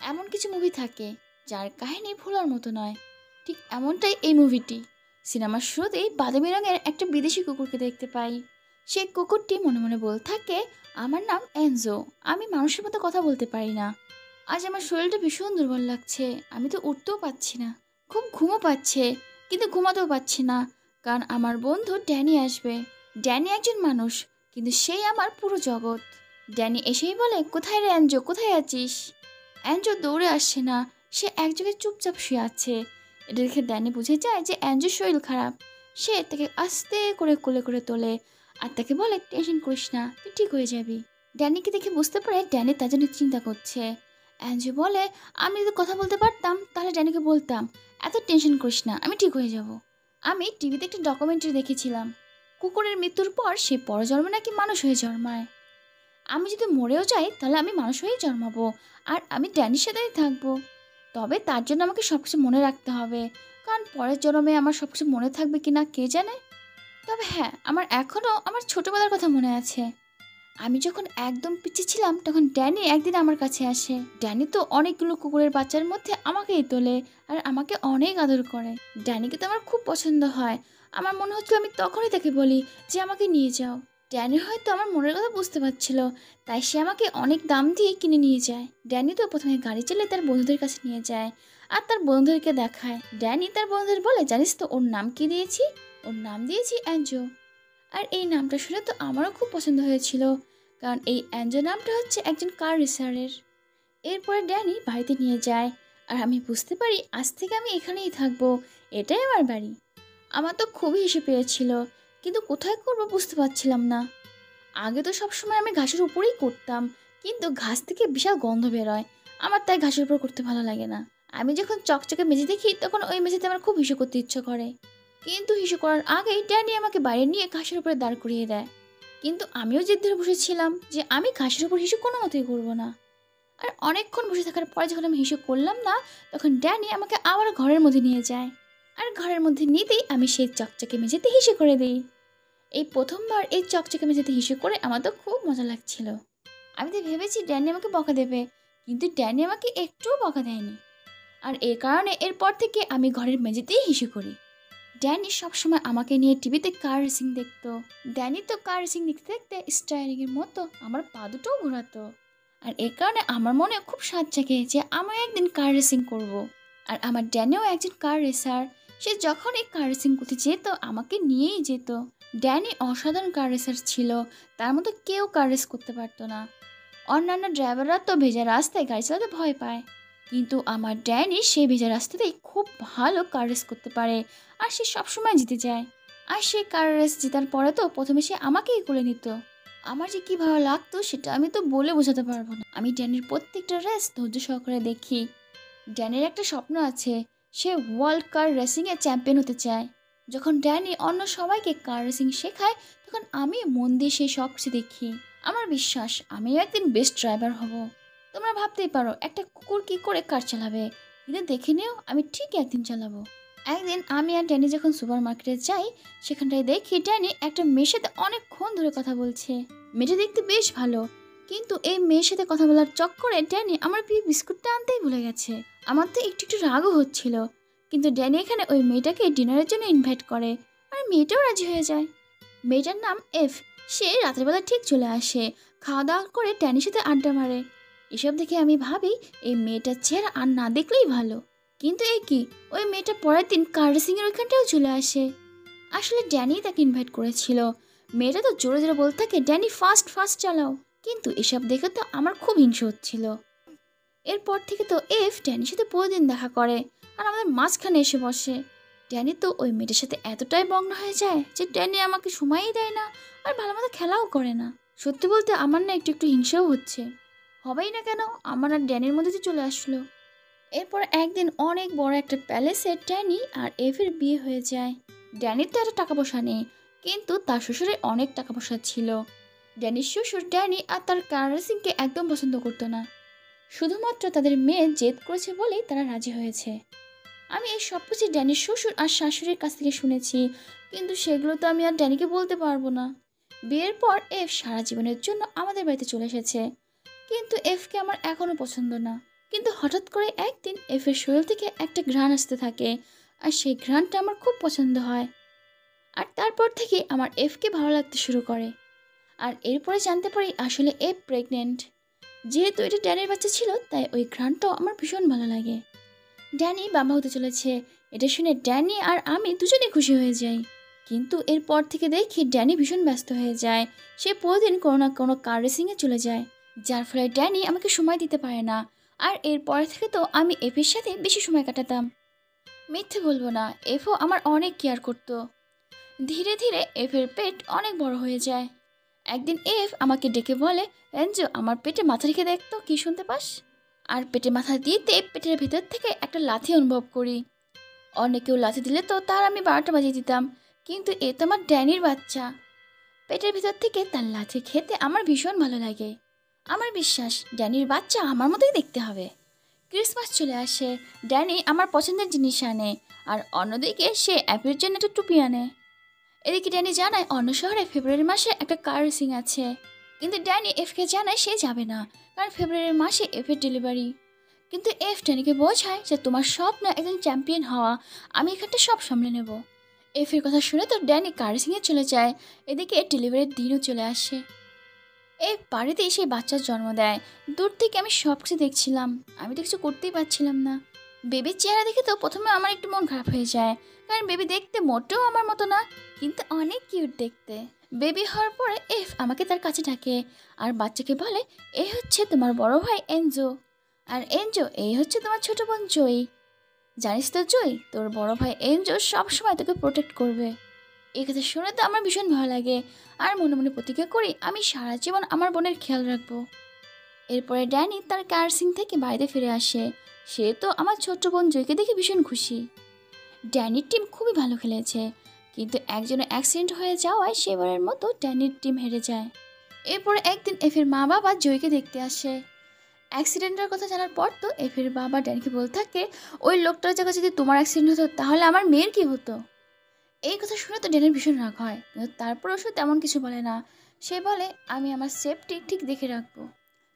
এমন কিছু মুভি থাকে যার কাহিনী ভোলার মতো নয়, ঠিক এমনটাই এই মুভিটি। সিনেমার শুরুতেই বাদামি রঙের একটা বিদেশি কুকুরকে দেখতে পাই। সেই কুকুরটি মনে মনে বলে থাকে, আমার নাম এনজো, আমি মানুষের মতো কথা বলতে পারি না। আজ আমার শরীরটা ভীষণ দুর্বল লাগছে, আমি তো উঠতেও পারছি না, খুব ঘুমও পাচ্ছে, কিন্তু ঘুমাতেও পারছি না, কারণ আমার বন্ধু ড্যানি আসবে। ড্যানি একজন মানুষ, কিন্তু সেই আমার পুরো জগৎ। ড্যানি এসেই বলে, কোথায় রে অ্যাঞ্জো, কোথায় আছিস? অ্যাঞ্জো দৌড়ে আসছে না, সে এক জায়গায় চুপচাপ শুয়ে আছে। এটা দেখে ড্যানি বুঝে যায় যে অ্যাঞ্জোর শরীর খারাপ। সে তাকে আস্তে করে কোলে করে তোলে আর তাকে বলে, টেনশন করিস না, তুই ঠিক হয়ে যাবি। ড্যানিকে দেখে বুঝতে পারে ড্যানি তার জন্য চিন্তা করছে। অ্যাঞ্জো বলে, আমি যদি কথা বলতে পারতাম তাহলে ড্যানিকে বলতাম, এত টেনশন করিস না, আমি ঠিক হয়ে যাব। আমি টিভিতে একটা ডকুমেন্টারি দেখেছিলাম, কুকুরের মৃত্যুর পর সে পরজন্মে নাকি মানুষ হয়ে জন্মায়। আমি যদি মরেও যাই তাহলে আমি মানুষ হয়েই জন্মাবো, আর আমি ড্যানির সাথেই থাকবো। তবে তার জন্য আমাকে সব কিছু মনে রাখতে হবে, কারণ পরের জন্মে আমার সব কিছু মনে থাকবে কিনা কে জানে। তবে হ্যাঁ, আমার এখনও আমার ছোটোবেলার কথা মনে আছে। আমি যখন একদম পিছিয়ে ছিলাম তখন ড্যানি একদিন আমার কাছে আসে। ড্যানি তো অনেকগুলো কুকুরের বাচ্চার মধ্যে আমাকেই তোলে আর আমাকে অনেক আদর করে। ড্যানিকে তো আমার খুব পছন্দ হয়। আমার মনে হচ্ছিল আমি তখনই তাকে বলি যে আমাকে নিয়ে যাও। ড্যানি হয়তো আমার মনের কথা বুঝতে পারছিল, তাই সে আমাকে অনেক দাম দিয়ে কিনে নিয়ে যায়। ড্যানি তো প্রথমে গাড়ি চালিয়ে তার বন্ধুদের কাছে নিয়ে যায় আর তার বন্ধুদেরকে দেখায়। ড্যানি তার বন্ধুদের বলে, জানিস তো ওর নাম কি দিয়েছি? ওর নাম দিয়েছি অ্যাঞ্জো। আর এই নামটা শুনে তো আমারও খুব পছন্দ হয়েছিল, কারণ এই অ্যাঞ্জো নামটা হচ্ছে একজন কার রেসারের। এরপরে ড্যানি বাড়িতে নিয়ে যায় আর আমি বুঝতে পারি আজ থেকে আমি এখানেই থাকবো, এটাই আমার বাড়ি। আমার তো খুবই হেসে পেয়েছিল, কিন্তু কোথায় করবো বুঝতে পারছিলাম না। আগে তো সবসময় আমি ঘাসের উপরেই করতাম, কিন্তু ঘাস থেকে বিশাল গন্ধ বেরোয়, আমার তাই ঘাসের উপর করতে ভালো লাগে না। আমি যখন চকচকে মেঝে দেখি তখন ওই মেঝেতে আমার খুব হিসু করতে ইচ্ছে করে, কিন্তু হিসু করার আগেই ড্যানি আমাকে বাইরে নিয়ে ঘাসের উপরে দাঁড় করিয়ে দেয়। কিন্তু আমিও জেদ ধরে বসেছিলাম যে আমি ঘাসের উপর হিসু কোনো মতেই করবো না। আর অনেকক্ষণ বসে থাকার পরে যখন আমি হিসু করলাম না, তখন ড্যানি আমাকে আবার ঘরের মধ্যে নিয়ে যায়। আর ঘরের মধ্যে নিতেই আমি সেই চকচকে মেঝেতে হিসু করে দিই। এই প্রথমবার এই চকচকে মেঝেতে হিসু করে আমার তো খুব মজা লাগছিল। আমি তো ভেবেছি ড্যানি আমাকে বকা দেবে, কিন্তু ড্যানি আমাকে একটুও বকা দেয়নি। আর এর কারণে এরপর থেকে আমি ঘরের মেঝেতেই হিসু করি। ড্যানি সবসময় আমাকে নিয়ে টিভিতে কার রেসিং দেখতো। ড্যানি তো কার রেসিং দেখতে দেখতে স্টায়ারিংয়ের মতো আমার পা দুটোও ঘোরাতো। আর এর কারণে আমার মনে খুব স্বাদ জাগে যে আমি একদিন কার রেসিং করব। আর আমার ড্যানিও একজন কার রেসার, সে যখন এই কার রেসিং করতে যেত আমাকে নিয়েই যেত। ড্যানি অসাধারণ কার রেসার ছিল, তার মতো কেউ কার রেস করতে পারতো না। অন্যান্য ড্রাইভাররা তো ভেজা রাস্তায় গাড়ি চালাতে ভয় পায়, কিন্তু আমার ড্যানি সেই ভেজা রাস্তাতেই খুব ভালো কার রেস করতে পারে, আর সে সবসময় জিতে যায়। আর সে কার রেস জেতার পরে তো প্রথমে সে আমাকেই কোলে নিত। আমার যে কী ভালো লাগতো সেটা আমি তো বলে বোঝাতে পারবো না। আমি ড্যানির প্রত্যেকটা রেস ধৈর্য সহকারে দেখি। ড্যানির একটা স্বপ্ন আছে, সে ওয়ার্ল্ড কার রেসিংয়ে চ্যাম্পিয়ন হতে চায়। যখন ড্যানি অন্য সবাইকে কার রেসিং শেখায় তখন আমি মন দিয়ে সেই সব কিছু দেখি। আমার বিশ্বাস আমিও একদিন বেস্ট ড্রাইভার হব। তোমরা ভাবতেই পারো একটা কুকুর কী করে কার চালাবে, কিন্তু দেখে নিও আমি ঠিক একদিন চালাবো। একদিন আমি আর ড্যানি যখন সুপার মার্কেটে যাই, সেখানটায় দেখি ড্যানি একটা মেয়ের সাথে অনেকক্ষণ ধরে কথা বলছে। মেয়েটা দেখতে বেশ ভালো, কিন্তু এই মেয়ের সাথে কথা বলার চক্করে ড্যানি আমার প্রিয় বিস্কুটটা আনতেই ভুলে গেছে। আমার তো একটু একটু রাগও হচ্ছিল, কিন্তু ড্যানি এখানে ওই মেয়েটাকে ডিনারের জন্য ইনভাইট করে আর মেয়েটাও রাজি হয়ে যায়। মেয়েটার নাম এফ। সে রাতের বেলা ঠিক চলে আসে, খাওয়া দাওয়া করে ড্যানির সাথে আড্ডা মারে। এসব দেখে আমি ভাবি এই মেয়েটার চেহারা আর না দেখলেই ভালো। কিন্তু এই কি, ওই মেয়েটা পরের দিন কার রেসিংয়ের ওইখানটাও চলে আসে। আসলে ড্যানি তাকে ইনভাইট করেছিল। মেয়েটা তো জোরে জোরে বলতে থাকে, ড্যানি ফাস্ট ফাস্ট চালাও। কিন্তু এসব দেখে তো আমার খুব হিংসা হচ্ছিল। এরপর থেকে তো এফ ড্যানির সাথে প্রতিদিন দেখা করে আর আমাদের মাঝখানে এসে বসে। ড্যানি তো ওই মেয়েটার সাথে এতটাই মগ্ন হয়ে যায় যে ড্যানি আমাকে সময়ই দেয় না আর ভালো মতো খেলাও করে না। সত্যি বলতে আমার না একটু একটু হিংসাও হচ্ছে, হবেই না কেন, আমার আর ড্যানির মধ্যে তো চলে আসলো। এরপর একদিন অনেক বড় একটা প্যালেসে ড্যানি আর এফের বিয়ে হয়ে যায়। ড্যানির তো এত টাকা পয়সা নেই, কিন্তু তার শ্বশুরের অনেক টাকা পয়সা ছিল। ড্যানির শ্বশুর ড্যানি আর তার কার রেসিংকে একদম পছন্দ করতো না, শুধুমাত্র তাদের মেয়ে জেদ করেছে বলেই তারা রাজি হয়েছে। আমি এই সব কিছু ড্যানির শ্বশুর আর শাশুড়ির কাছ থেকে শুনেছি, কিন্তু সেগুলো তো আমি আর ড্যানিকে বলতে পারবো না। বিয়ের পর এফ সারা জীবনের জন্য আমাদের বাড়িতে চলে এসেছে, কিন্তু এফকে আমার এখনও পছন্দ না, কিন্তু হঠাৎ করে একদিন এফের শরীর থেকে একটা ঘ্রাণ আসতে থাকে, আর সেই ঘ্রাণটা আমার খুব পছন্দ হয়। আর তারপর থেকে আমার এফকে ভালো লাগতে শুরু করে। আর এরপরে জানতে পারি আসলে এফ প্রেগনেন্ট। যেহেতু এটা ড্যানির বাচ্চা ছিল, তাই ওই ঘ্রাণটাও আমার ভীষণ ভালো লাগে। ড্যানি বাবা হতে চলেছে, এটা শুনে ড্যানি আর আমি দুজনেই খুশি হয়ে যাই। কিন্তু এরপর থেকে দেখি ড্যানি ভীষণ ব্যস্ত হয়ে যায়। সে প্রতিদিন কোনো না কোনো কার রেসিংয়ে চলে যায়, যার ফলে ড্যানি আমাকে সময় দিতে পারে না। আর এরপর থেকে তো আমি এফের সাথে বেশি সময় কাটাতাম। মিথ্যে বলবো না, এফও আমার অনেক কেয়ার করতো। ধীরে ধীরে এফের পেট অনেক বড় হয়ে যায়। একদিন এফ আমাকে ডেকে বলে, এঞ্জো আমার পেটে মাথা রেখে দেখতো কি শুনতে পাস। আর পেটে মাথা দিতে পেটের ভিতর থেকে একটা লাথি অনুভব করি। অনেকেও লাথি দিলে তো তার আমি 12টা বাজিয়ে দিতাম, কিন্তু এ তো আমার ড্যানির বাচ্চা। পেটের ভিতর থেকে তার লাথি খেতে আমার ভীষণ ভালো লাগে। আমার বিশ্বাস ড্যানির বাচ্চা আমার মতোই দেখতে হবে। ক্রিসমাস চলে আসে, ড্যানি আমার পছন্দের জিনিস আনে, আর অন্যদিকে সে অ্যাপের জন্য একটা টুপি আনে। এদিকে ড্যানি জানায় অন্য শহরে ফেব্রুয়ারি মাসে একটা কার রেসিং আছে, কিন্তু ড্যানি এফকে জানায় সে যাবে না, কারণ ফেব্রুয়ারি মাসে এফের ডেলিভারি। কিন্তু এফ ড্যানিকে বোঝায় যে তোমার স্বপ্ন একজন চ্যাম্পিয়ন হওয়া, আমি এখানটা সব সামলে নেব। এফের কথা শুনে তো ড্যানি কার রেসিংয়ে চলে যায়। এদিকে ডেলিভারির দিনও চলে আসে। এফ বাড়িতেই সেই বাচ্চার জন্ম দেয়। দূর থেকে আমি সব কিছু দেখছিলাম, আমি তো কিছু করতেই পারছিলাম না। বেবির চেহারা দেখে তো প্রথমে আমার একটু মন খারাপ হয়ে যায়, কারণ বেবি দেখতে মোটেও আমার মতো না, কিন্তু অনেক কিউট দেখতে। বেবি হওয়ার পরে এফ আমাকে তার কাছে ডাকে আর বাচ্চাকে বলে, এই হচ্ছে তোমার বড় ভাই এনজো, আর এনজো এই হচ্ছে তোমার ছোট বোন জয়ী। জানিস তো জয়ী, তোর বড় ভাই এনজো সবসময় তোকে প্রোটেক্ট করবে। এই কথা শুনে তো আমার ভীষণ ভালো লাগে, আর মনে মনে প্রতিজ্ঞা করি আমি সারা জীবন আমার বোনের খেয়াল রাখবো। এরপরে ড্যানি তার কারসিং থেকে বাড়িতে ফিরে আসে। সে তো আমার ছোট্ট বোন জয়কে দেখে ভীষণ খুশি। ড্যানির টিম খুবই ভালো খেলেছে, কিন্তু একজনের অ্যাক্সিডেন্ট হয়ে যাওয়ায় সেবারের মতো ড্যানির টিম হেরে যায়। এরপরে একদিন এফের মা বাবা জয়কে দেখতে আসে। অ্যাক্সিডেন্টের কথা জানার পর তো এফের বাবা ড্যানিকে বলতে থাকে, ওই লোকটার জায়গায় যদি তোমার অ্যাক্সিডেন্ট হতো তাহলে আমার মেয়ের কী হতো। এই কথা শুনে তো ড্যানির ভীষণ রাগ হয়, কিন্তু তারপরেও সে তেমন কিছু বলে না। সে বলে, আমি আমার সেফটি ঠিক দেখে রাখবো।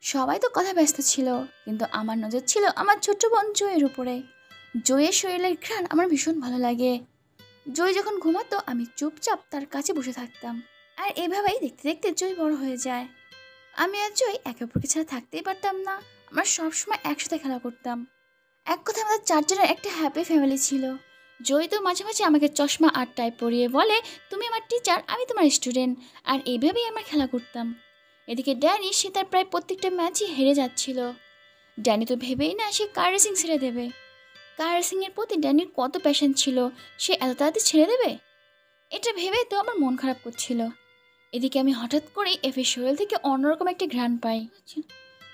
সবাই তো কথা ব্যস্ত ছিল, কিন্তু আমার নজর ছিল আমার ছোট্ট বোন জয়ের উপরে। জয়ের শরীরের ঘ্রাণ আমার ভীষণ ভালো লাগে। জয় যখন ঘুমাতো আমি চুপচাপ তার কাছে বসে থাকতাম, আর এভাবেই দেখতে দেখতে জয় বড় হয়ে যায়। আমি আর জয় একে অপরকে ছাড়া থাকতেই পারতাম না। আমরা সবসময় একসাথে খেলা করতাম। এক কথায় আমাদের চারজনের একটা হ্যাপি ফ্যামিলি ছিল। জয় তো মাঝে মাঝে আমাকে চশমা আর টাই পরিয়ে বলে, তুমি আমার টিচার, আমি তোমার স্টুডেন্ট, আর এইভাবেই আমরা খেলা করতাম। এদিকে ড্যানি সে তার প্রায় প্রত্যেকটা ম্যাচই হেরে যাচ্ছিল। ড্যানি তো ভেবেই না সে কার রেসিং ছেড়ে দেবে। কার রেসিংয়ের প্রতি ড্যানির কত প্যাশন ছিল, সে এত তাড়াতাড়ি ছেড়ে দেবে, এটা ভেবে তো আমার মন খারাপ করছিল। এদিকে আমি হঠাৎ করেই এফের শরীর থেকে অন্যরকম একটা ঘ্রাণ পাই।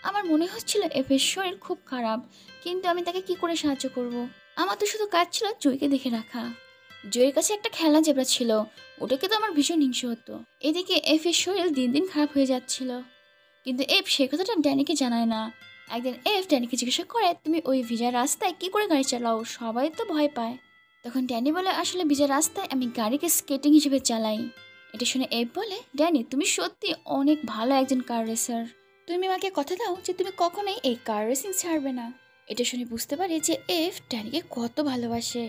আমার মনে হচ্ছিল এফের শরীর খুব খারাপ, কিন্তু আমি তাকে কি করে সাহায্য করব। আমার তো শুধু কাজ ছিল জয়কে দেখে রাখা। জয়ের কাছে একটা খেলনা জেব্রা ছিল, ওটাকে তো আমার ভীষণ হিংসে হতো। এদিকে এফের শরীর দিন দিন খারাপ হয়ে যাচ্ছিল, কিন্তু এফ সে কথাটা ড্যানিকে জানায় না। একদিন এফ ড্যানিকে জিজ্ঞাসা করে, তুমি ওই ভিজা রাস্তায় কি করে গাড়ি চালাও, সবাই তো ভয় পায়। তখন ড্যানি বলে, আসলে ভিজা রাস্তায় আমি গাড়িকে স্কেটিং হিসেবে চালাই। এটা শুনে এফ বলে, ড্যানি তুমি সত্যি অনেক ভালো একজন কার রেসার, তুমি আমাকে কথা দাও যে তুমি কখনোই এই কার রেসিং ছাড়বে না। এটা শুনে বুঝতে পারি যে এফ ড্যানিকে কত ভালোবাসে।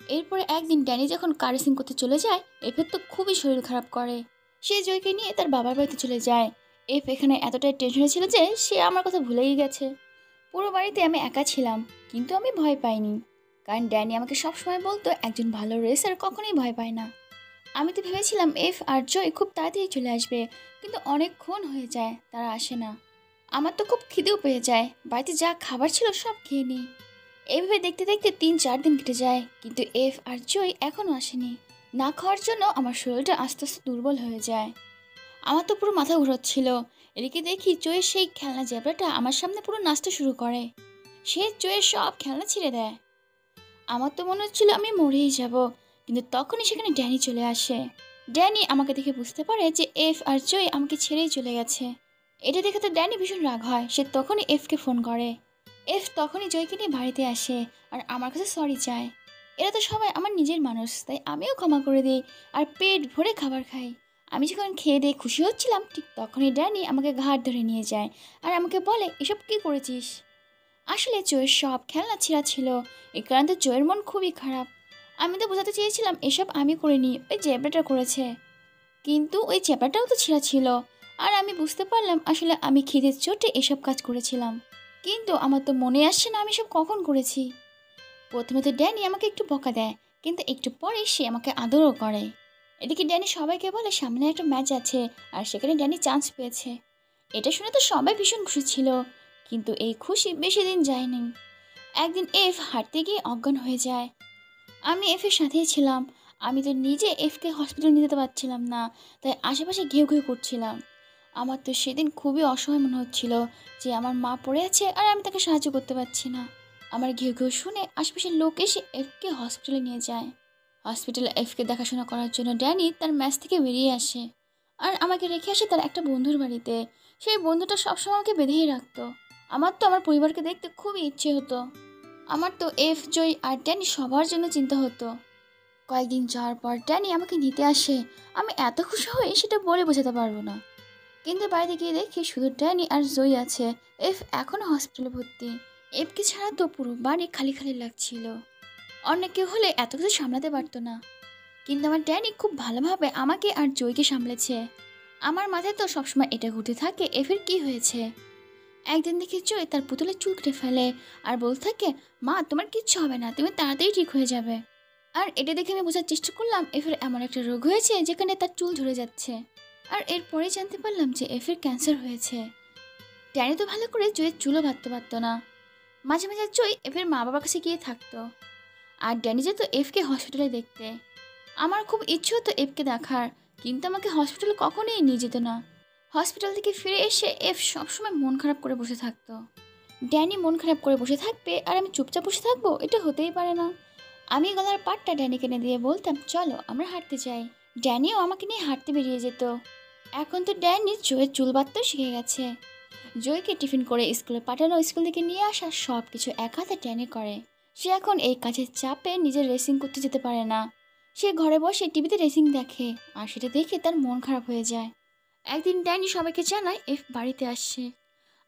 এরপরে একদিন ড্যানি যখন কার রেসিং করতে চলে যায়, এফের তো খুবই শরীর খারাপ করে। সে জয়কে নিয়ে তার বাবার বাড়িতে চলে যায়। এফ এখানে এতটাই টেনশনে ছিল যে সে আমার কথা ভুলেই গেছে। পুরো বাড়িতে আমি একা ছিলাম, কিন্তু আমি ভয় পাইনি, কারণ ড্যানি আমাকে সবসময় বলতো একজন ভালো রেসার কখনোই ভয় পায় না। আমি তো ভেবেছিলাম এফ আর জয় খুব তাড়াতাড়ি চলে আসবে, কিন্তু অনেকক্ষণ হয়ে যায় তারা আসে না। আমার তো খুব খিদেও পেয়ে যায়, বাড়িতে যা খাবার ছিল সব খেয়ে নিই। এইভাবে দেখতে দেখতে 3-4 দিন কেটে যায়, কিন্তু এফ আর জয় এখনও আসেনি। না খাওয়ার জন্য আমার শরীরটা আস্তে আস্তে দুর্বল হয়ে যায়। আমার তো পুরো মাথা ঘুরাচ্ছিল। এদিকে দেখি জয়ের সেই খেলনা জেব্রাটা আমার সামনে পুরো নাচতে শুরু করে। সে জয়ের সব খেলনা ছিঁড়ে দেয়। আমার তো মনে হচ্ছিল আমি মরেই যাব, কিন্তু তখনই সেখানে ড্যানি চলে আসে। ড্যানি আমাকে দেখে বুঝতে পারে যে এফ আর জয় আমাকে ছেড়েই চলে গেছে। এটা দেখে তো ড্যানি ভীষণ রাগ হয়। সে তখনই এফকে ফোন করে। এফ তখনই জয়কে নিয়ে বাড়িতে আসে আর আমার কাছে সরি চায়। এরা তো সবাই আমার নিজের মানুষ, তাই আমিও ক্ষমা করে দিই আর পেট ভরে খাবার খাই। আমি যখন খেয়ে দিয়ে খুশি হচ্ছিলাম, ঠিক তখনই ড্যানি আমাকে ঘাট ধরে নিয়ে যায় আর আমাকে বলে, এসব কী করেছিস। আসলে জয়ের সব খেলনা ছেঁড়া ছিল। এই কারণে জয়ের মন খুবই খারাপ। আমি তো বোঝাতে চেয়েছিলাম এসব আমি করিনি, ওই জেব্রাটা করেছে। কিন্তু ওই চ্যাপাটাও তো ছেঁড়া ছিল। আর আমি বুঝতে পারলাম আসলে আমি খিদের চোটে এসব কাজ করেছিলাম। কিন্তু আমার তো মনে আসছে না আমি সব কখন করেছি। প্রথমে তো ড্যানি আমাকে একটু বকা দেয়, কিন্তু একটু পরে সে আমাকে আদরও করে। এদিকে ড্যানি সবাইকে বলে সামনে একটা ম্যাচ আছে, আর সেখানে ড্যানি চান্স পেয়েছে। এটা শুনে তো সবাই ভীষণ খুশি ছিল। কিন্তু এই খুশি বেশি দিন যায়নি। একদিন এফ হাঁটতে গিয়ে অজ্ঞান হয়ে যায়। আমি এফের সাথেই ছিলাম। আমি তো নিজে এফকে হসপিটালে নিয়ে যেতে পারছিলাম না, তাই আশেপাশে ঘেউ ঘেউ করছিলাম। আমার তো সেদিন খুবই অসহায় মনে হচ্ছিল যে আমার মা পড়ে আছে আর আমি তাকে সাহায্য করতে পারছি না। আমার ঘেউ ঘেউ শুনে আশেপাশের লোক এসে এফকে হসপিটালে নিয়ে যায়। হসপিটালে এফকে দেখাশোনা করার জন্য ড্যানি তার ম্যাচ থেকে বেরিয়ে আসে আর আমাকে রেখে আসে তার একটা বন্ধুর বাড়িতে। সেই বন্ধুটা সবসময় আমাকে বেঁধেই রাখতো। আমার তো আমার পরিবারকে দেখতে খুবই ইচ্ছে হতো। আমার তো এফ, জয় আর ড্যানি সবার জন্য চিন্তা হতো। কয়েকদিন যাওয়ার পর ড্যানি আমাকে নিতে আসে। আমি এত খুশি হয়ে সেটা বলে বোঝাতে পারবো না। কিন্তু বাইরে গিয়ে দেখি শুধু ড্যানি আর জয় আছে। এফ এখনও হসপিটালে ভর্তি। এফকে ছাড়া তো পুরো বাড়ি খালি খালি লাগছিল। অন্য কেউ হলে এত কিছু সামলাতে পারতো না, কিন্তু আমার ড্যানি খুব ভালোভাবে আমাকে আর জয়কে সামলেছে। আমার মাথায় তো সবসময় এটা ঘুরতে থাকে এফের কি হয়েছে। একদিন দেখি জয় তার পুতুলের চুল কেটে ফেলে আর বলতে থাকে, মা তোমার কিচ্ছু হবে না, তুমি তাড়াতাড়ি ঠিক হয়ে যাবে। আর এটা দেখে আমি বোঝার চেষ্টা করলাম এফের এমন একটা রোগ হয়েছে যেখানে তার চুল ঝরে যাচ্ছে। আর এরপরেই জানতে পারলাম যে এফের ক্যান্সার হয়েছে। ড্যানি তো ভালো করে জয়ের চুলও বাঁধতে পারতো না। মাঝে মাঝে জয় এফের মা বাবার কাছে গিয়ে থাকতো। আর ড্যানি যেত এফকে হসপিটালে দেখতে। আমার খুব ইচ্ছে হতো এফকে দেখার, কিন্তু আমাকে হসপিটালে কখনোই নিয়ে যেত না। হসপিটাল থেকে ফিরে এসে এফ সবসময় মন খারাপ করে বসে থাকতো। ড্যানি মন খারাপ করে বসে থাকবে আর আমি চুপচাপ বসে থাকবো, এটা হতেই পারে না। আমি গলার পাটটা ড্যানিকে এনে দিয়ে বলতাম, চলো আমরা হাঁটতে যাই। ড্যানিও আমাকে নিয়ে হাঁটতে বেরিয়ে যেত। এখন তো ড্যানি জয়ের চুল বাঁধতেও শিখে গেছে। জয়কে টিফিন করে স্কুলে পাঠানো, স্কুল থেকে নিয়ে আসা সব কিছু এক হাতে ড্যানি করে। সে এখন এই কাজের চাপে নিজের রেসিং করতে যেতে পারে না। সে ঘরে বসে টিভিতে রেসিং দেখে, আর সেটা দেখে তার মন খারাপ হয়ে যায়। একদিন ড্যানি সবাইকে জানায় এফ বাড়িতে আসছে।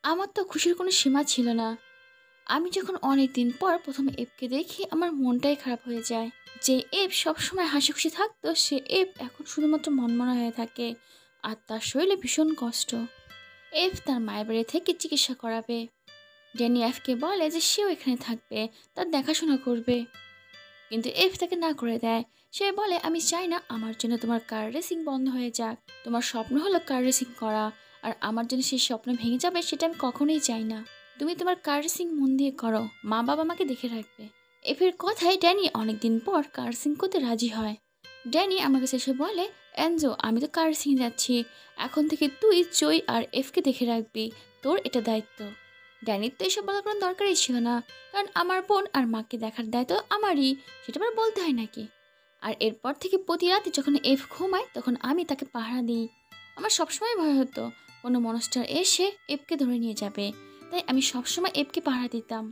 আমার তো খুশির কোনো সীমা ছিল না। আমি যখন অনেক দিন পর প্রথমে এফকে দেখি আমার মনটাই খারাপ হয়ে যায়। যে এফ সবসময় হাসি খুশি থাকতো, সে এফ এখন শুধুমাত্র মনমরা হয়ে থাকে আর তার শরীরে ভীষণ কষ্ট। এফ তার মায়ের বাড়ি থেকে চিকিৎসা করাবে। ড্যানি এফকে বলে যে সেও এখানে থাকবে, তার দেখাশোনা করবে। কিন্তু এফ তাকে না করে দেয়। সে বলে, আমি চাই না আমার জন্য তোমার কার রেসিং বন্ধ হয়ে যাক। তোমার স্বপ্ন হলো কার রেসিং করা, আর আমার জন্য সেই স্বপ্ন ভেঙে যাবে সেটা আমি কখনোই চাই না। তুমি তোমার কার রেসিং মন দিয়ে করো, মা বাবা আমাকে দেখে রাখবে। এফের কথায় ড্যানি অনেকদিন পর কার রেসিং করতে রাজি হয়। ড্যানি আমার কাছে এসে বলে, অ্যাঞ্জো আমি তো কার রেসিং যাচ্ছি, এখন থেকে তুই জয় আর এফকে দেখে রাখবি, তোর এটা দায়িত্ব। ড্যানির তো এসব বলার কোনো দরকারই ছিল না, কারণ আমার বোন আর মাকে দেখার দায়িত্ব আমারই, সেটা আবার বলতে হয় নাকি। আর এরপর থেকে প্রতি রাতে যখন এফ ঘুমায় তখন আমি তাকে পাহারা দিই। আমার সবসময় ভয় হতো কোনো মনস্টার এসে এফকে ধরে নিয়ে যাবে, তাই আমি সবসময় এফকে পাহারা দিতাম।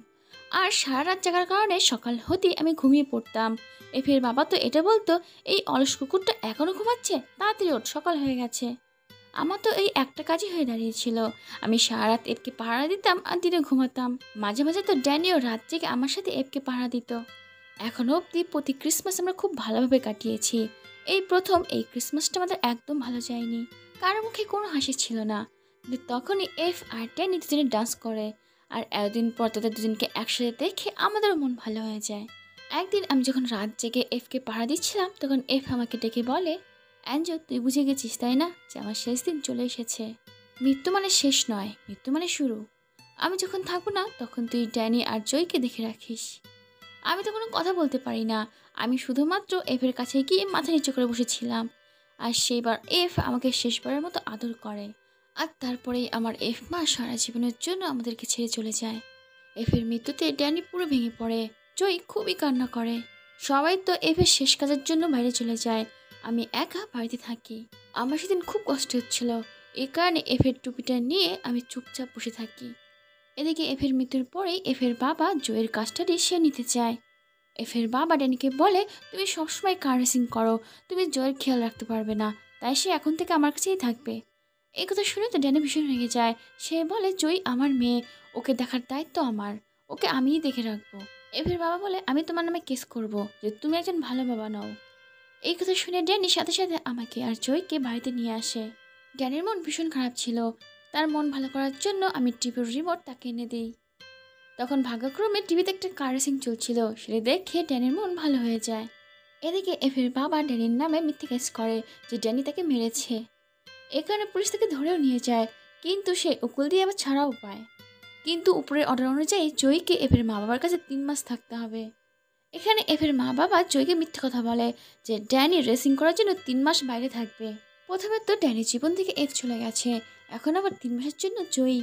আর সারা রাত জাগার কারণে সকাল হতেই আমি ঘুমিয়ে পড়তাম। এফের বাবা তো এটা বলতো, এই অলস কুকুরটা এখনও ঘুমাচ্ছে, তাড়াতাড়ি ওঠ, সকাল হয়ে গেছে। আমার তো এই একটা কাজই হয়ে দাঁড়িয়েছিল, আমি সারা রাত এফকে পাহারা দিতাম আর দিনে ঘুমাতাম। মাঝে মাঝে তো ড্যানিও রাত জেগে আমার সাথে এফকে পাহারা দিত। এখনও অবধি প্রতি ক্রিসমাস আমরা খুব ভালোভাবে কাটিয়েছি। এই প্রথম এই ক্রিসমাসটা আমাদের একদম ভালো যায়নি, কারো মুখে কোনো হাসি ছিল না। কিন্তু তখনই এফ আর ড্যানি দুজনে ডান্স করে, আর এতদিন পর তাদের দুজনকে একসাথে দেখে আমাদেরও মন ভালো হয়ে যায়। একদিন আমি যখন রাত জেগে এফকে পাহারা দিচ্ছিলাম তখন এফ আমাকে ডেকে বলে, অ্যাঞ্জো তুই বুঝে গেছিস তাই না যে আমার শেষ দিন চলে এসেছে। মৃত্যু মানে শেষ নয়, মৃত্যু মানে শুরু। আমি যখন থাকবো না তখন তুই ড্যানি আর জয়কে দেখে রাখিস। আমি তো কোনো কথা বলতে পারি না, আমি শুধুমাত্র এফের কাছে গিয়ে মাথা নিচু করে বসেছিলাম। আর সেইবার এফ আমাকে শেষবারের মতো আদর করে। আর তারপরেই আমার এফ মা সারা জীবনের জন্য আমাদেরকে ছেড়ে চলে যায়। এফের মৃত্যুতে ড্যানি পুরো ভেঙে পড়ে, জয় খুবই কান্না করে। সবাই তো এফের শেষ কাজের জন্য বাইরে চলে যায়, আমি একা বাড়িতে থাকি। আমার সেদিন খুব কষ্ট হচ্ছিল, এই কারণে এফের টুপিটা নিয়ে আমি চুপচাপ বসে থাকি। এদিকে এফের মৃত্যুর পরেই এফের বাবা জয়ের কাজটাটি সে নিতে চায়। এফের বাবা ড্যানিকে বলে, তুমি সবসময় কার রেসিং করো, তুমি জয়ের খেয়াল রাখতে পারবে না, তাই সে এখন থেকে আমার কাছেই থাকবে। এই কথা শুনে তো ড্যানি ভীষণ রেগে যায়। সে বলে, জয় আমার মেয়ে, ওকে দেখার দায়িত্ব আমার, ও ওকে আমিই দেখে রাখবো। এফের বাবা বলে, আমি তোমার নামে কেস করব যে তুমি একজন ভালো বাবা নও। এই কথা শুনে ড্যানি সাথে সাথে আমাকে আর জয়কে বাড়িতে নিয়ে আসে। ড্যানির মন ভীষণ খারাপ ছিল। তার মন ভালো করার জন্য আমি টিভির রিমোট তাকে এনে দিই। তখন ভাগ্যক্রমে টিভিতে একটা কার রেসিং চলছিল, সেটা দেখে ড্যানির মন ভালো হয়ে যায়। এদিকে এফের বাবা ড্যানির নামে মিথ্যে কেস করে যে ড্যানি তাকে মেরেছে। এ কারণে পুলিশ তাকে ধরেও নিয়ে যায়, কিন্তু সে উকুল দিয়ে আবার ছাড়াও পায়। কিন্তু উপরের অর্ডার অনুযায়ী জয়কে এফের মা বাবার কাছে 3 মাস থাকতে হবে। এখানে এফের মা বাবা জয়কে মিথ্যে কথা বলে যে ড্যানি রেসিং করার জন্য 3 মাস বাইরে থাকবে। প্রথমে তো ড্যানির জীবন থেকে এফ চলে গেছে, এখন আবার 3 মাসের জন্য জয়ী।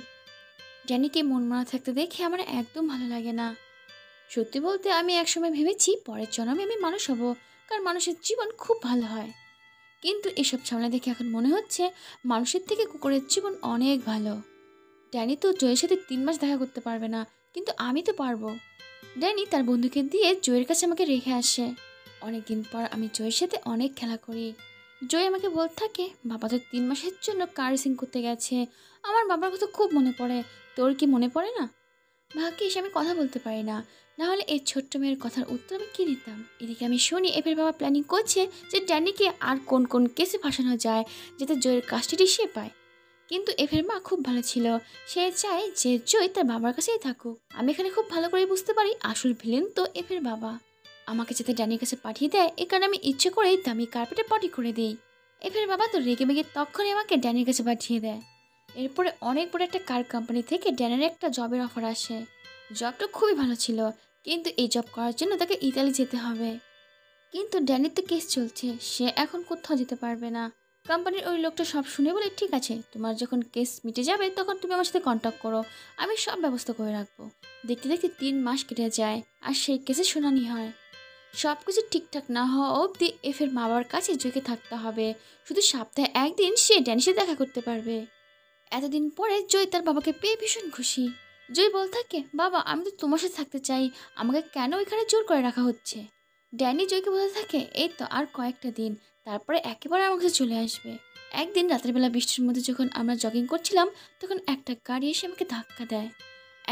ড্যানিকে মন মারা থাকতে দেখে আমার একদম ভালো লাগে না। সত্যি বলতে আমি একসময় ভেবেছি পরের জন্মে আমি মানুষ হব, কারণ মানুষের জীবন খুব ভালো হয়। কিন্তু এসব সামনে দেখে এখন মনে হচ্ছে মানুষের থেকে কুকুরের জীবন অনেক ভালো। ড্যানি তো জয়ের সাথে 3 মাস দেখা করতে পারবে না, কিন্তু আমি তো পারবো। ড্যানি তার বন্ধুকে দিয়ে জয়ের কাছে আমাকে রেখে আসে। অনেকদিন পর আমি জয়ের সাথে অনেক খেলা করি। জয় আমাকে বলতে থাকে, বাবা তো 3 মাসের জন্য কার রেসিং করতে গেছে। আমার বাবার কথা খুব মনে পড়ে, তোর কি মনে পড়ে না? ভাগ্যিস আমি কথা বলতে পারি না, না হলে এই ছোট্ট মেয়ের কথার উত্তর আমি কী দিতাম। এদিকে আমি শুনি এফের বাবা প্ল্যানিং করছে যে ড্যানিকে আর কোন কোন কেসে ফাঁসানো যায় যাতে জয়ের কাস্টাডি সে পায়। কিন্তু এফের মা খুব ভালো ছিল, সে চায় যে জয় তার বাবার কাছেই থাকুক। আমি এখানে খুব ভালো করে বুঝতে পারি আসল ভিলেন তো এফের বাবা। আমাকে যাতে ড্যানির কাছে পাঠিয়ে দেয়, এ কারণে আমি ইচ্ছে করেই দামি কার্পেটে পটি করে দিই। এফের বাবা তো রেগে মেগে তখনই আমাকে ড্যানির কাছে পাঠিয়ে দেয়। এরপরে অনেক বড় একটা কার কোম্পানি থেকে ড্যানের একটা জবের অফার আসে। জবটা খুবই ভালো ছিল, কিন্তু এই জব করার জন্য তাকে ইতালি যেতে হবে। কিন্তু ড্যানির তো কেস চলছে, সে এখন কোথাও যেতে পারবে না। কোম্পানির ওই লোকটা সব শুনে বলে, ঠিক আছে, তোমার যখন কেস মিটে যাবে তখন তুমি আমার সাথে কন্ট্যাক্ট করো, আমি সব ব্যবস্থা করে রাখবো। দেখতে দেখতে 3 মাস কেটে যায় আর সেই কেসে শুনানি হয়। সব কিছু ঠিকঠাক না হওয়া অবধি এফের মা বাবার কাছে জয়কে থাকতে হবে। শুধু সপ্তাহে একদিন সে ড্যানির সাথে দেখা করতে পারবে। এতদিন পরে জয় তার বাবাকে পেয়ে ভীষণ খুশি। জয় বলতে থাকে, বাবা আমি তো তোমার সাথে থাকতে চাই, আমাকে কেন এখানে জোর করে রাখা হচ্ছে? ড্যানি জয়কে বলতে থাকে, এই তো আর কয়েকটা দিন, তারপরে একেবারে আমার কাছে চলে আসবে। একদিন রাতের বেলা বৃষ্টির মধ্যে যখন আমরা জগিং করছিলাম, তখন একটা গাড়ি এসে আমাকে ধাক্কা দেয়।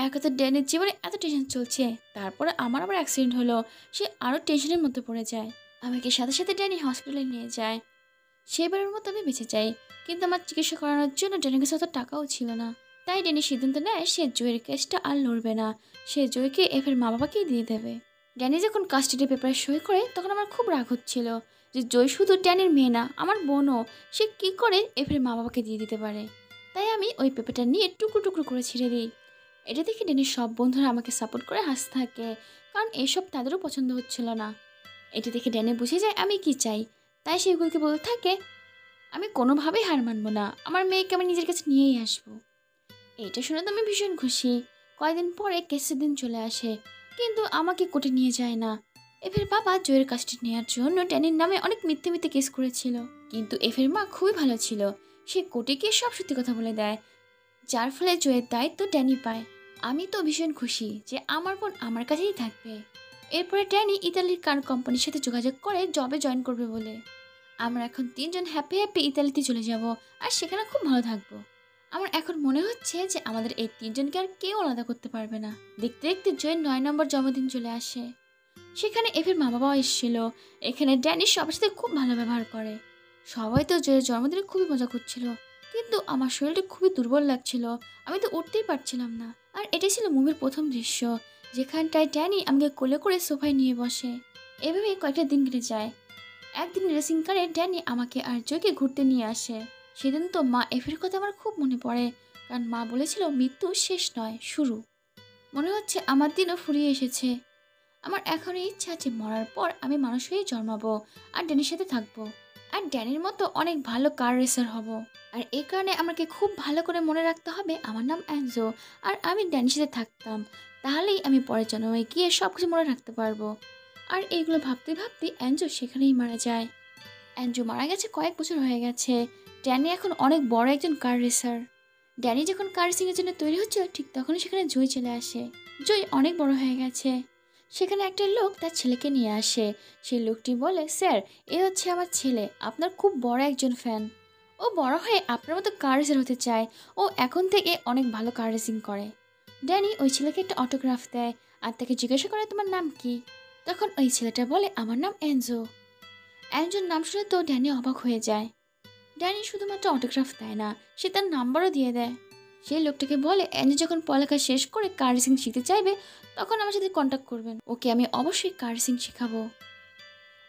এক কথা ড্যানির জীবনে এত টেনশন চলছে, তারপরে আমার আবার অ্যাক্সিডেন্ট হলো, সে আরও টেনশনের মধ্যে পড়ে যায়। আমাকে সাথে সাথে ড্যানি হসপিটালে নিয়ে যায়। সেবারের মতো আমি বেঁচে যাই, কিন্তু আমার চিকিৎসা করানোর জন্য ড্যানির কাছে অত টাকাও ছিল না। তাই ড্যানি সিদ্ধান্ত নেয় সে জয়ের কেসটা আর লড়বে না, সে জয়কে এফের মা বাবাকেই দিয়ে দেবে। ড্যানি যখন কাস্টাডি পেপারে সই করে তখন আমার খুব রাগ হচ্ছিল যে জয় শুধু ড্যানির মেয়ে না, আমার বোনও, সে কী করে এফের মা বাবাকে দিয়ে দিতে পারে। তাই আমি ওই পেপারটা নিয়ে টুকরো টুকরো করে ছিঁড়ে দিই। এটা দেখে ড্যানির সব বন্ধুরা আমাকে সাপোর্ট করে হাসতে থাকে, কারণ এসব তাদেরও পছন্দ হচ্ছিল না। এটা দেখে ড্যানি বুঝে যায় আমি কি চাই, তাই সেগুলোকে বলতে থাকে, আমি কোনোভাবেই হার মানবো না, আমার মেয়েকে আমি নিজের কাছে নিয়েই আসবো। এইটা শুনে তো আমি ভীষণ খুশি। কয়েকদিন পরে কেসের দিন চলে আসে, কিন্তু আমাকে কোর্টে নিয়ে যায় না। এফের বাবা জয়ের কাজটি নেওয়ার জন্য ড্যানির নামে অনেক মিথ্যে মিথ্যে কেস করেছিল, কিন্তু এফের মা খুবই ভালো ছিল, সে কোর্টে গিয়ে সব সত্যি কথা বলে দেয়, যার ফলে জয়ের দায়িত্ব ড্যানি পায়। আমি তো ভীষণ খুশি যে আমার বোন আমার কাছেই থাকবে। এরপরে ড্যানি ইতালির কার কোম্পানির সাথে যোগাযোগ করে জবে জয়েন করবে বলে। আমরা এখন 3জন হ্যাপি হ্যাপি ইতালিতে চলে যাব আর সেখানে খুব ভালো থাকবো। আমার এখন মনে হচ্ছে যে আমাদের এই 3জনকে আর কেউ আলাদা করতে পারবে না। দেখতে দেখতে জয়ের 9 নম্বর জন্মদিন চলে আসে। সেখানে এফের মা বাবাও এসেছিল। এখানে ড্যানি সবার সাথে খুব ভালো ব্যবহার করে। সবাই তো জয়ের জন্মদিনে খুবই মজা করছিল, কিন্তু আমার শরীরটা খুবই দুর্বল লাগছিল, আমি তো উঠতেই পারছিলাম না। আর এটাই ছিল মুভির প্রথম দৃশ্য, যেখানটায় ড্যানি আমাকে কোলে করে সোফায় নিয়ে বসে। এভাবে কয়েকটা দিন কেটে যায়। একদিন রেসিং কারে ড্যানি আমাকে আর জয়কে ঘুরতে নিয়ে আসে। সেদিন তো মা এফের কথা আমার খুব মনে পড়ে, কারণ মা বলেছিল মৃত্যু শেষ নয়, শুরু। মনে হচ্ছে আমার দিনও ফুরিয়ে এসেছে। আমার এখনই ইচ্ছা আছে মরার পর আমি মানুষ হয়েই জন্মাবো আর ড্যানির সাথে থাকবো, আর ড্যানির মতো অনেক ভালো কার রেসার হব। আর এই কারণে আমাকে খুব ভালো করে মনে রাখতে হবে আমার নাম অ্যাঞ্জো, আর আমি ড্যানির সাথে থাকতাম, তাহলেই আমি পরের জন্মে গিয়ে সব কিছু মনে রাখতে পারবো। আর এইগুলো ভাবতে ভাবতে অ্যাঞ্জো সেখানেই মারা যায়। অ্যাঞ্জো মারা গেছে কয়েক বছর হয়ে গেছে। ড্যানি এখন অনেক বড় একজন কার রেসার। ড্যানি যখন কার রেসিংয়ের জন্য তৈরি হচ্ছিল, ঠিক তখনই সেখানে জয় চলে আসে। জয় অনেক বড় হয়ে গেছে। সেখানে একটা লোক তার ছেলেকে নিয়ে আসে। সেই লোকটি বলে, স্যার, এ হচ্ছে আমার ছেলে, আপনার খুব বড় একজন ফ্যান। ও বড় হয়ে আপনার মতো কার রেসার হতে চায়, ও এখন থেকে অনেক ভালো কার রেসিং করে। ড্যানি ওই ছেলেকে একটা অটোগ্রাফ দেয় আর তাকে জিজ্ঞাসা করে তোমার নাম কি। তখন ওই ছেলেটা বলে আমার নাম এনজো। এনজোর নাম শুনে তো ড্যানি অবাক হয়ে যায়। ড্যানি শুধুমাত্র অটোগ্রাফ দেয় না, সে তার নাম্বারও দিয়ে দেয়। সেই লোকটাকে বলে এনজো যখন পড়ালেখা শেষ করে কার রেসিং শিখতে চাইবে তখন আমার সাথে কন্ট্যাক্ট করবেন, ওকে আমি অবশ্যই কার রেসিং শেখাবো।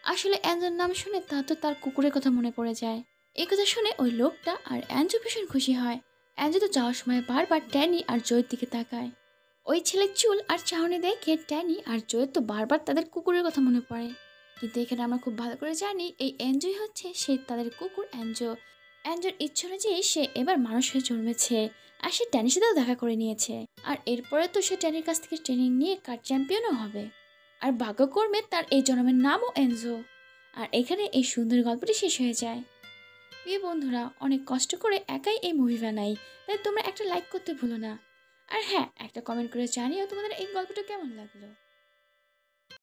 আসলে এনজোর নাম শুনে তার কুকুরের কথা মনে পড়ে যায়। এই কথা শুনে ওই লোকটা আর এনজো ভীষণ খুশি হয়। এনজো তো যাওয়ার সময় বারবার ট্যানি আর জয়ের দিকে তাকায়। ওই ছেলের চুল আর চাহনি দেখে ট্যানি আর জয়ের তো বারবার তাদের কুকুরের কথা মনে পড়ে। কিন্তু এখানে আমরা খুব ভালো করে জানি এই এনজোই হচ্ছে সে তাদের কুকুর এনজো। এনজোর ইচ্ছে অনুযায়ী সে এবার মানুষ হয়ে জন্মেছে আর সে ট্যানির সাথেও দেখা করে নিয়েছে। আর এরপরে তো সে ট্যানির কাছ থেকে ট্রেনিং নিয়ে কার চ্যাম্পিয়নও হবে। আর ভাগ্যক্রমে তার এই জন্মের নামও এনজো। আর এখানে এই সুন্দর গল্পটি শেষ হয়ে যায়। প্রিয় বন্ধুরা, অনেক কষ্ট করে একাই এই মুভি বানাই, তাই তোমরা একটা লাইক করতে ভুলো না। আর হ্যাঁ, একটা কমেন্ট করে জানিও তোমাদের এই গল্পটা কেমন লাগলো।